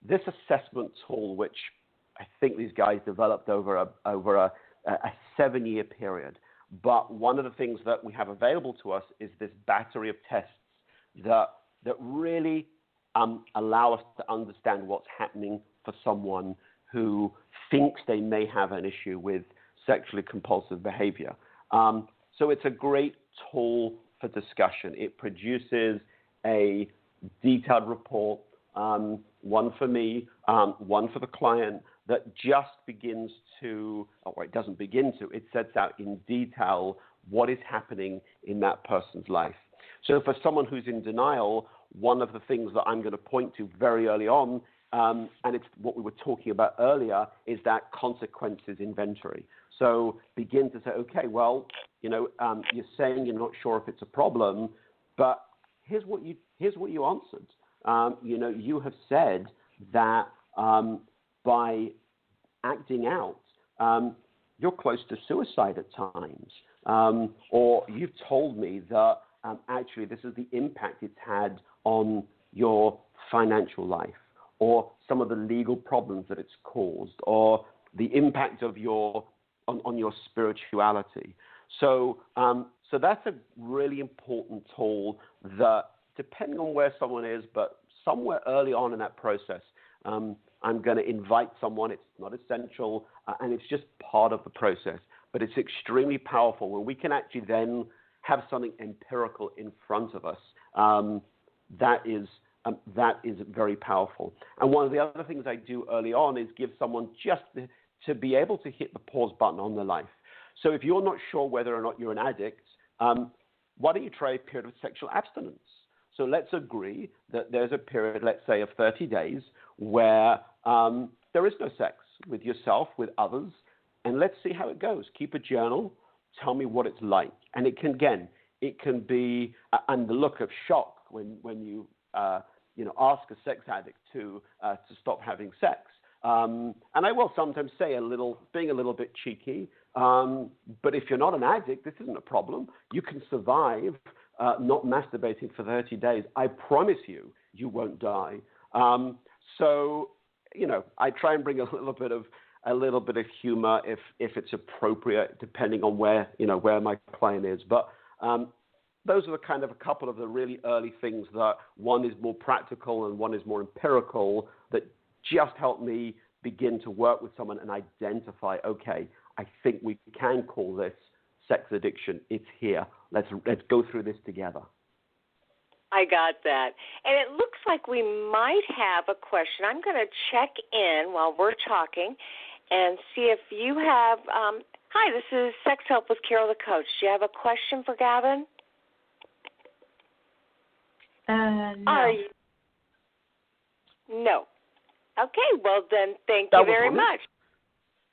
this assessment tool, which I think these guys developed over a 7-year period. But one of the things that we have available to us is this battery of tests that really allow us to understand what's happening for someone who thinks they may have an issue with sexually compulsive behavior. So it's a great tool for discussion. It produces a detailed report, one for me, one for the client, that just begins to, or it doesn't begin to, it sets out in detail what is happening in that person's life. So for someone who's in denial, one of the things that I'm going to point to very early on, and it's what we were talking about earlier, is that consequences inventory. So begin to say, okay, well, you're saying you're not sure if it's a problem, but here's what you answered. You have said that by acting out, you're close to suicide at times, or you've told me that actually this is the impact it's had on your financial life, or some of the legal problems that it's caused, or the impact of on your spirituality. So that's a really important tool that, depending on where someone is, but somewhere early on in that process, I'm going to invite someone. It's not essential, and it's just part of the process. But it's extremely powerful when we can actually then have something empirical in front of us. That is very powerful. And one of the other things I do early on is give someone just to be able to hit the pause button on their life. So if you're not sure whether or not you're an addict, why don't you try a period of sexual abstinence? So let's agree that there's a period, let's say, of 30 days where there is no sex with yourself, with others, and let's see how it goes. Keep a journal. Tell me what it's like. And it can it can be, and the look of shock when you ask a sex addict to stop having sex. And I will sometimes say being a little bit cheeky, but if you're not an addict, this isn't a problem. You can survive not masturbating for 30 days. I promise you, you won't die. So, I try and bring a little bit of humor if it's appropriate, depending on where my client is. But those are the kind of a couple of the really early things that one is more practical and one is more empirical that just help me begin to work with someone and identify, okay, I think we can call this sex addiction. It's here. Let's go through this together. I got that. And it looks like we might have a question. I'm going to check in while we're talking and see if you have hi, this is Sex Help with Carol the Coach. Do you have a question for Gavin? No. No. Okay, well then thank you very much.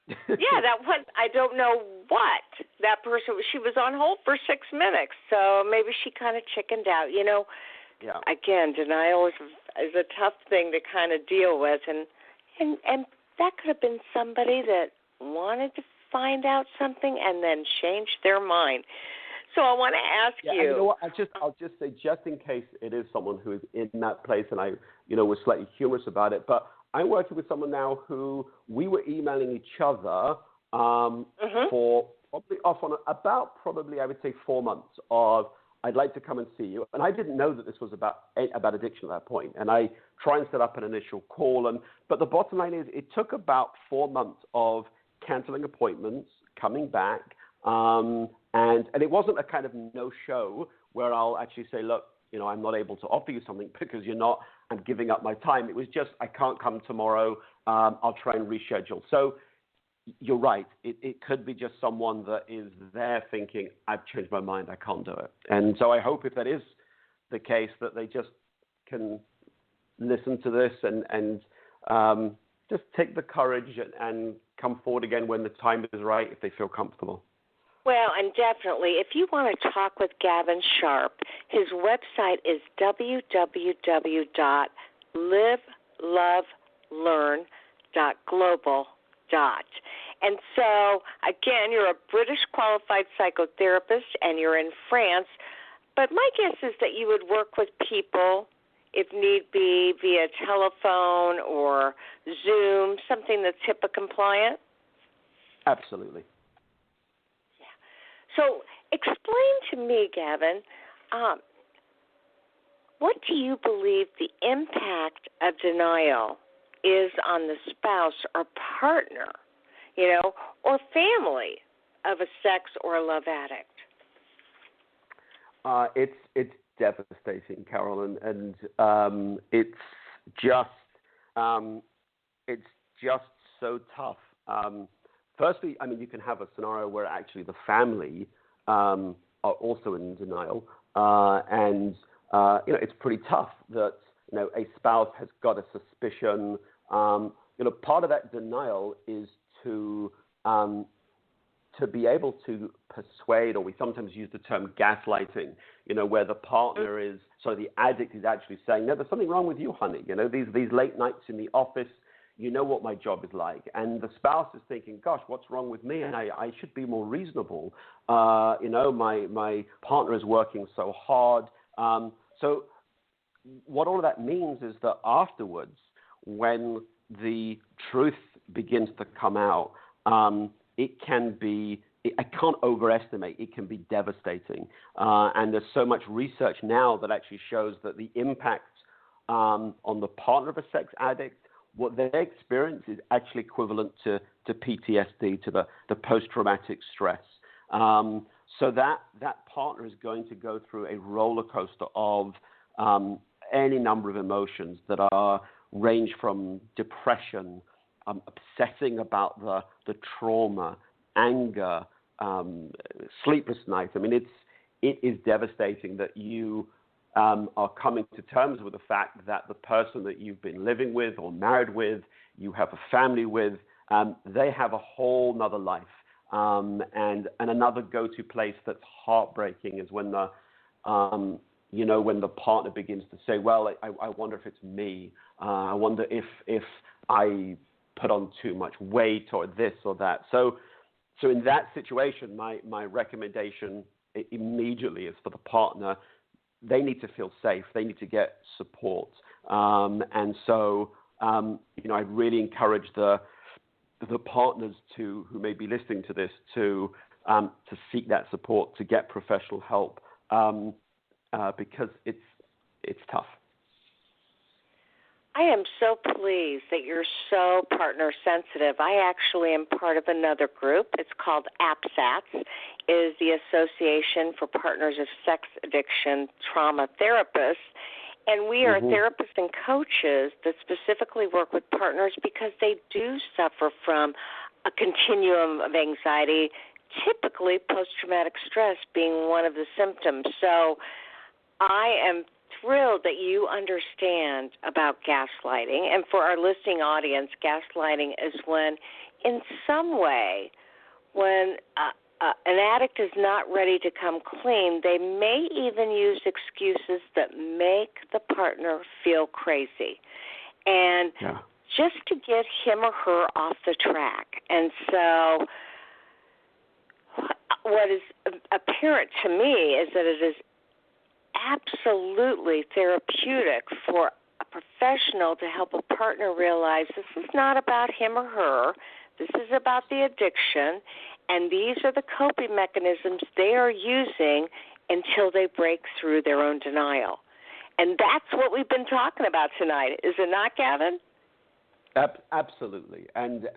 Yeah, that was, I don't know what that person was. She was on hold for 6 minutes, so maybe she kind of chickened out. Yeah. Again, denial is a tough thing to kind of deal with, and that could have been somebody that wanted to find out something and then changed their mind. So I want to ask you. You know what? I'll just say, just in case it is someone who is in that place, and I, was slightly humorous about it, but I'm working with someone now who we were emailing each other for probably off on I would say 4 months of I'd like to come and see you, and I didn't know that this was about addiction at that point, and I try and set up an initial call, but the bottom line is it took about 4 months of canceling appointments, coming back, and it wasn't a kind of no-show where I'll actually say, look, I'm not able to offer you something because you're not, I'm giving up my time. It was just, I can't come tomorrow. I'll try and reschedule. So you're right. It could be just someone that is there thinking, I've changed my mind. I can't do it. And so I hope if that is the case that they just can listen to this and just take the courage and come forward again when the time is right if they feel comfortable. Well, and definitely, if you want to talk with Gavin Sharpe, his website is www.livelovelearn.global. And so, again, you're a British qualified psychotherapist and you're in France, but my guess is that you would work with people, if need be, via telephone or Zoom, something that's HIPAA compliant? Absolutely. So explain to me, Gavin, what do you believe the impact of denial is on the spouse or partner, or family of a sex or love addict? It's devastating, Carol, and it's just so tough. Firstly, you can have a scenario where actually the family are also in denial, and it's pretty tough that a spouse has got a suspicion. Part of that denial is to be able to persuade, or we sometimes use the term gaslighting. Where the partner is, the addict is actually saying, "No, there's something wrong with you, honey. These late nights in the office. You know what my job is like." And the spouse is thinking, gosh, what's wrong with me? And I should be more reasonable. My partner is working so hard. So what all of that means is that afterwards, when the truth begins to come out, it can be, I can't overestimate, it can be devastating. And there's so much research now that actually shows that the impact on the partner of a sex addict, what they experience is actually equivalent to PTSD, to the post-traumatic stress. So that partner is going to go through a roller coaster of any number of emotions that range from depression, obsessing about the trauma, anger, sleepless nights. It is devastating that you are coming to terms with the fact that the person that you've been living with or married with, you have a family with, they have a whole nother life. And another go-to place that's heartbreaking is when when the partner begins to say, well, I wonder if it's me. I wonder if I put on too much weight or this or that. So in that situation, my recommendation immediately is for the partner, they need to feel safe. They need to get support. And so, I'd really encourage the partners who may be listening to this to seek that support, to get professional help, because it's tough. I am so pleased that you're so partner sensitive. I actually am part of another group. It's called APSATS, is the Association for Partners of Sex Addiction Trauma Therapists. And we are therapists and coaches that specifically work with partners because they do suffer from a continuum of anxiety, typically post-traumatic stress being one of the symptoms. So I am thrilled that you understand about gaslighting. And for our listening audience, gaslighting is when, in some way, when an addict is not ready to come clean, they may even use excuses that make the partner feel crazy. And just to get him or her off the track. And so what is apparent to me is that it is absolutely therapeutic for a professional to help a partner realize this is not about him or her. This is about the addiction, and these are the coping mechanisms they are using until they break through their own denial. And that's what we've been talking about tonight, is it not, Gavin? Absolutely. And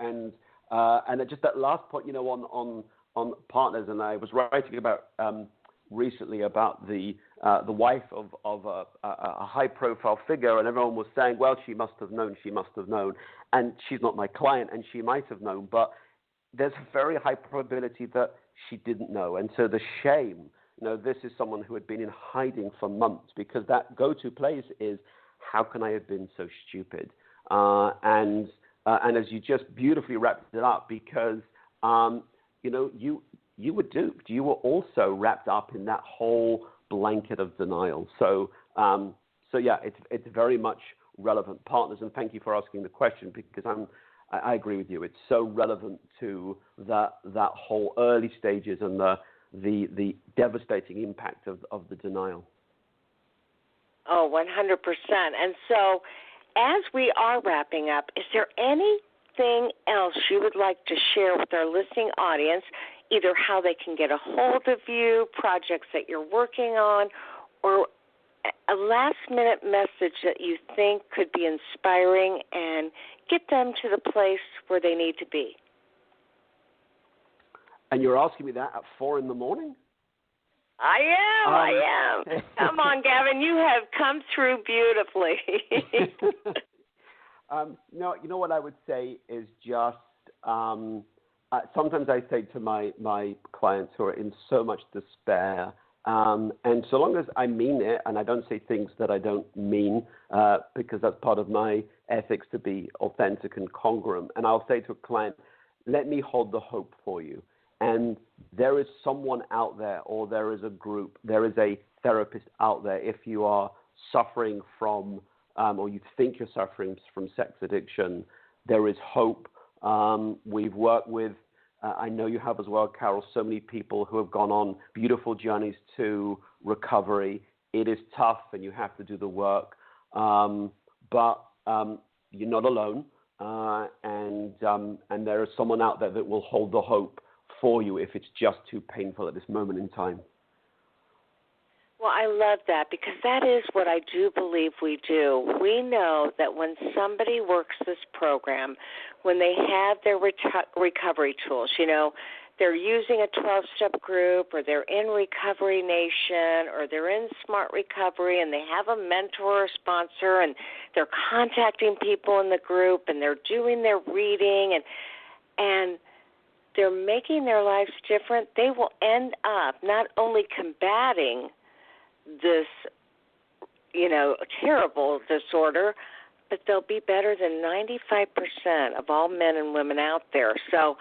just that last point, on partners, and I was writing about recently about the wife of a high-profile figure, and everyone was saying, well, she must have known, and she's not my client, and she might have known, but there's a very high probability that she didn't know. And so the shame, this is someone who had been in hiding for months, because that go-to place is, how can I have been so stupid? And as you just beautifully wrapped it up, because, you were duped. You were also wrapped up in that whole blanket of denial. So it's very much relevant, partners. And thank you for asking the question, because I agree with you. It's so relevant to that whole early stages and the devastating impact of the denial. Oh, 100%. And so, as we are wrapping up, is there anything else you would like to share with our listening audience? Either how they can get a hold of you, projects that you're working on, or a last-minute message that you think could be inspiring and get them to the place where they need to be. And you're asking me that at 4 a.m? I am. Come on, Gavin, you have come through beautifully. No, you know what I would say is just sometimes I say to my clients who are in so much despair, and so long as I mean it and I don't say things that I don't mean, because that's part of my ethics to be authentic and congruent, and I'll say to a client, let me hold the hope for you. And there is someone out there, or there is a group, there is a therapist out there. If you are suffering from, or you think you're suffering from sex addiction, there is hope. We've worked with, I know you have as well, Carol, so many people who have gone on beautiful journeys to recovery. It is tough and you have to do the work, but you're not alone. And there is someone out there that will hold the hope for you if it's just too painful at this moment in time. Well, I love that, because that is what I do believe we do. We know that when somebody works this program, when they have their recovery tools, they're using a 12-step group, or they're in Recovery Nation, or they're in Smart Recovery, and they have a mentor or sponsor, and they're contacting people in the group, and they're doing their reading, and they're making their lives different, they will end up not only combating this, terrible disorder, but they'll be better than 95% of all men and women out there. So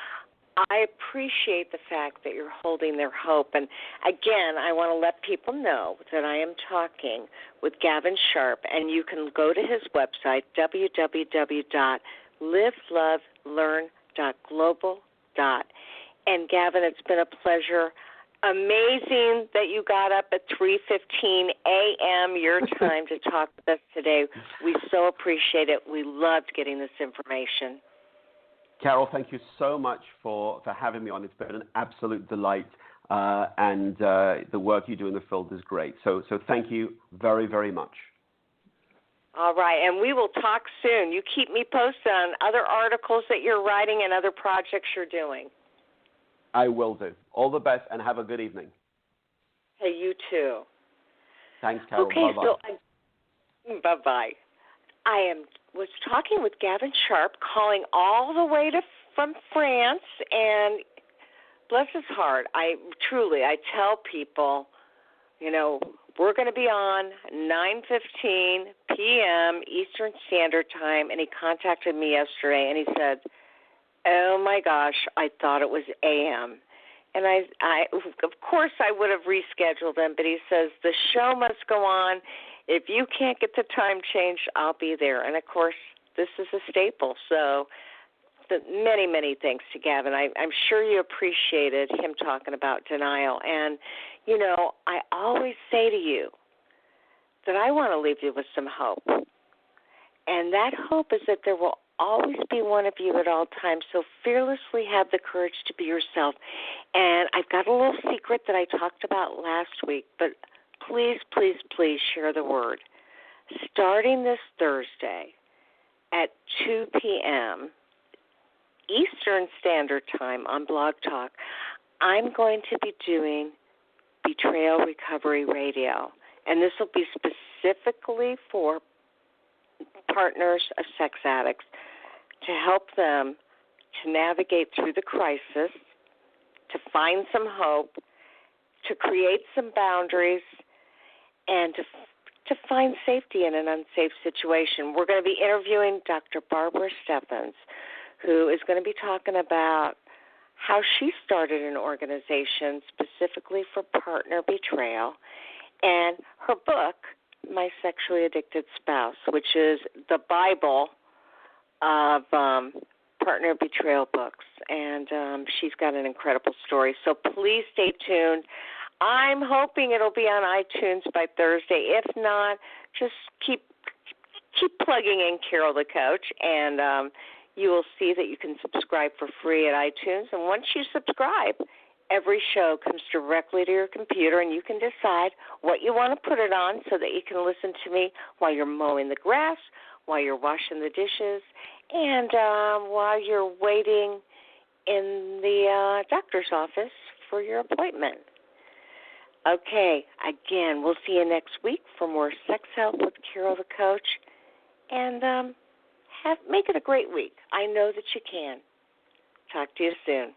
I appreciate the fact that you're holding their hope. And again, I want to let people know that I am talking with Gavin Sharpe, and you can go to his website, www.livelovelearn.global. And Gavin, it's been a pleasure. Amazing that you got up at 3:15 a.m. your time to talk with us today. We so appreciate it. We loved getting this information. Carol, thank you so much for having me on. It's been an absolute delight, and the work you do in the field is great. So thank you very, very much. All right, and we will talk soon. You keep me posted on other articles that you're writing and other projects you're doing. I will do. All the best, and have a good evening. Hey, you too. Thanks, Carol. Okay, bye-bye. So bye-bye. I was talking with Gavin Sharpe, calling all the way from France, and bless his heart, I tell people, we're going to be on 9:15 p.m. Eastern Standard Time, and he contacted me yesterday, and he said, oh, my gosh, I thought it was a.m., and I of course, I would have rescheduled him, but he says, the show must go on. If you can't get the time changed, I'll be there. And, of course, this is a staple. So many, many thanks to Gavin. I'm sure you appreciated him talking about denial. And, I always say to you that I want to leave you with some hope. And that hope is that there will always be one of you at all times. So fearlessly have the courage to be yourself. And I've got a little secret that I talked about last week, but please, please, please share the word. Starting this Thursday at 2 p.m. Eastern Standard Time on Blog Talk, I'm going to be doing Betrayal Recovery Radio. And this will be specifically for partners of sex addicts to help them to navigate through the crisis, to find some hope, to create some boundaries, and to find safety in an unsafe situation. We're going to be interviewing Dr. Barbara Steffens, who is going to be talking about how she started an organization specifically for partner betrayal, and her book, My Sexually Addicted Spouse, which is the Bible of partner betrayal books. And she's got an incredible story. So please stay tuned. I'm hoping it'll be on iTunes by Thursday. If not, just keep plugging in Carol the Coach, and you will see that you can subscribe for free at iTunes. And once you subscribe, every show comes directly to your computer, and you can decide what you want to put it on so that you can listen to me while you're mowing the grass, while you're washing the dishes, and while you're waiting in the doctor's office for your appointment. Okay, again, we'll see you next week for more Sex Help with Carol the Coach, and make it a great week. I know that you can. Talk to you soon.